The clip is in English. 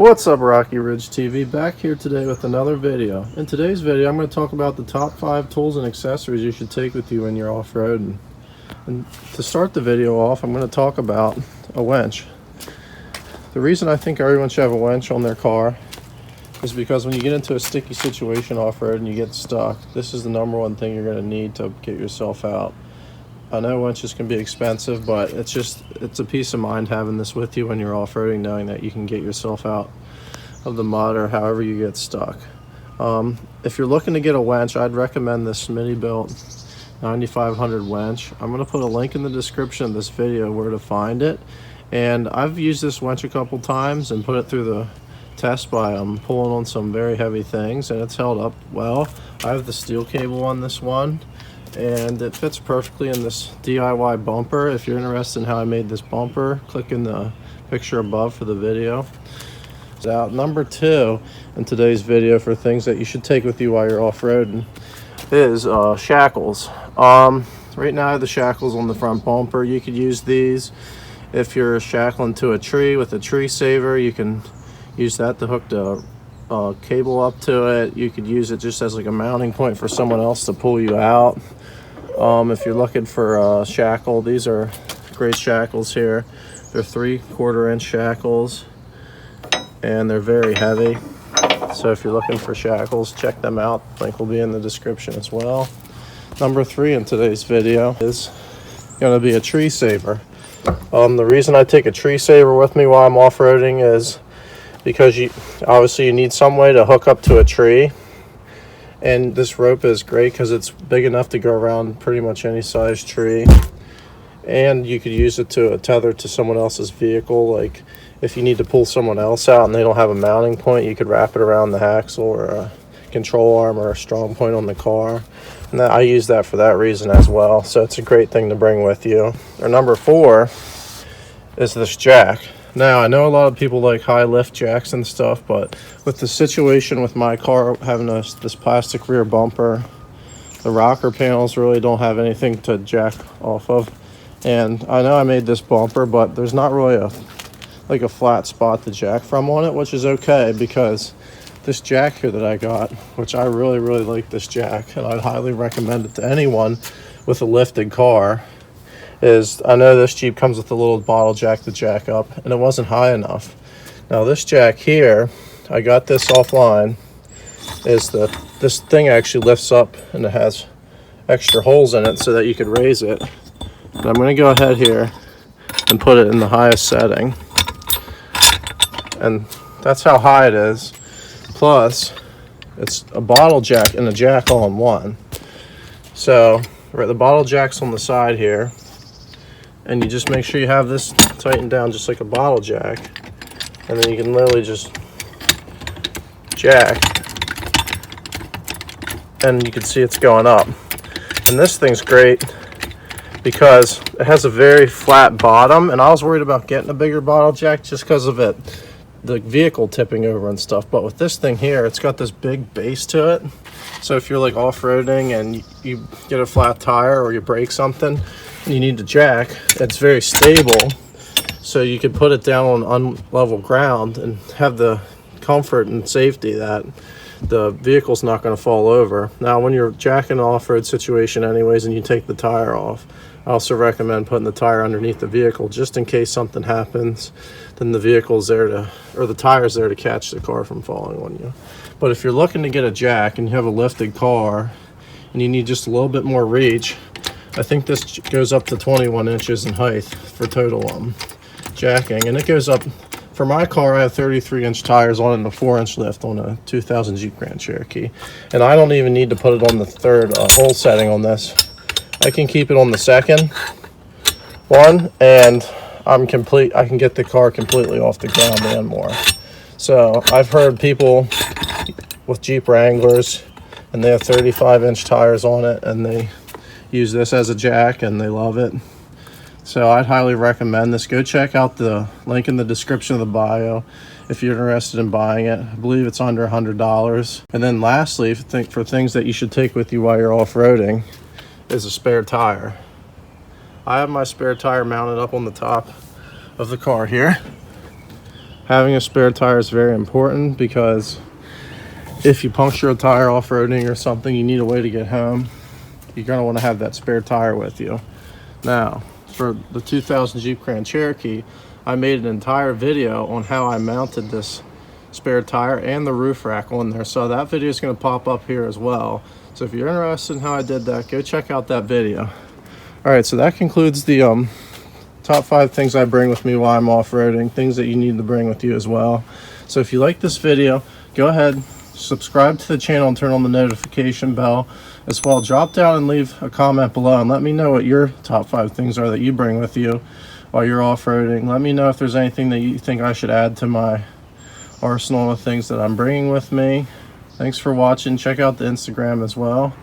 What's up, Rocky Ridge TV? Back here today with another video. In today's video, I'm going to talk about the top 5 tools and accessories you should take with you when you're off-roading. And to start the video off, I'm going to talk about a winch. The reason I think everyone should have a winch on their car is because when you get into a sticky situation off-road and you get stuck, this is the #1 thing you're going to need to get yourself out. I know winches can be expensive, but it's a peace of mind having this with you when you're off-roading, knowing that you can get yourself out of the mud or however you get stuck. If you're looking to get a winch, I'd recommend this Smitty-built 9500 winch. I'm going to put a link in the description of this video where to find it. And I've used this winch a couple times and put it through the test by pulling on some very heavy things, and it's held up well. I have the steel cable on this one, and it fits perfectly in this DIY bumper. If you're interested in how I made this bumper, click in the picture above for the video. Out number 2 in today's video for things that you should take with you while you're off-roading is shackles. Right now I have the shackles on the front bumper. You could use these if you're shackling to a tree with a tree saver. You can use that to hook the cable up to it. You could use it just as like a mounting point for someone else to pull you out. If you're looking for a shackle, these are great shackles here. They're 3/4 inch shackles and they're very heavy. So if you're looking for shackles, check them out. Link will be in the description as well. Number 3 in today's video is going to be a tree saver. The reason I take a tree saver with me while I'm off-roading is because obviously you need some way to hook up to a tree, and this rope is great because it's big enough to go around pretty much any size tree, and you could use it to tether to someone else's vehicle. Like if you need to pull someone else out and they don't have a mounting point, you could wrap it around the axle or a control arm or a strong point on the car, and I use that for that reason as well. So it's a great thing to bring with you. Or number 4 is this jack. Now, I know a lot of people like high lift jacks and stuff, but with the situation with my car having this plastic rear bumper, the rocker panels really don't have anything to jack off of. And I know I made this bumper, but there's not really a flat spot to jack from on it, which is okay because this jack here that I got, which I really like this jack, and I'd highly recommend it to anyone with a lifted car, is I know this Jeep comes with a little bottle jack to jack up, and it wasn't high enough. Now this jack here, I got this offline, this thing actually lifts up and it has extra holes in it so that you could raise it. And I'm going to go ahead here and put it in the highest setting, and that's how high it is. Plus it's a bottle jack and a jack all in one. So the bottle jack's on the side here, and you just make sure you have this tightened down just like a bottle jack, and then you can literally just jack, and you can see it's going up. And this thing's great because it has a very flat bottom, and I was worried about getting a bigger bottle jack just because of the vehicle tipping over and stuff. But with this thing here, it's got this big base to it, so if you're like off-roading and you get a flat tire or you break something and you need to jack, it's very stable, so you can put it down on unlevel ground and have the comfort and safety that the vehicle's not going to fall over. Now when you're jacking an off-road situation anyways and you take the tire off, I also recommend putting the tire underneath the vehicle just in case something happens. Then the vehicle's there or the tire's there to catch the car from falling on you. But if you're looking to get a jack and you have a lifted car and you need just a little bit more reach, I think this goes up to 21 inches in height for total jacking, and it goes up. For my car, I have 33-inch tires on it and a 4-inch lift on a 2000 Jeep Grand Cherokee, and I don't even need to put it on the third hole setting on this. I can keep it on the second one, and I can get the car completely off the ground and more. So I've heard people with Jeep Wranglers, and they have 35-inch tires on it, and they use this as a jack and they love it. So I'd highly recommend this. Go check out the link in the description of the bio if you're interested in buying it. I believe it's under $100. And then lastly, for things that you should take with you while you're off-roading, is a spare tire. I have my spare tire mounted up on the top of the car here. having a spare tire is very important, because if you puncture a tire off-roading or something, you need a way to get home, you're going to want to have that spare tire with you. Now, for the 2000 Jeep Grand Cherokee, I made an entire video on how I mounted this spare tire and the roof rack on there, so that video is going to pop up here as well. So if you're interested in how I did that, go check out that video. All right, so that concludes the top 5 things I bring with me while I'm off-roading, things that you need to bring with you as well. So if you like this video, go ahead, subscribe to the channel and turn on the notification bell as well. Drop down and leave a comment below and let me know what your top 5 things are that you bring with you while you're off-roading. Let me know if there's anything that you think I should add to my arsenal of things that I'm bringing with me. Thanks for watching. Check out the Instagram as well.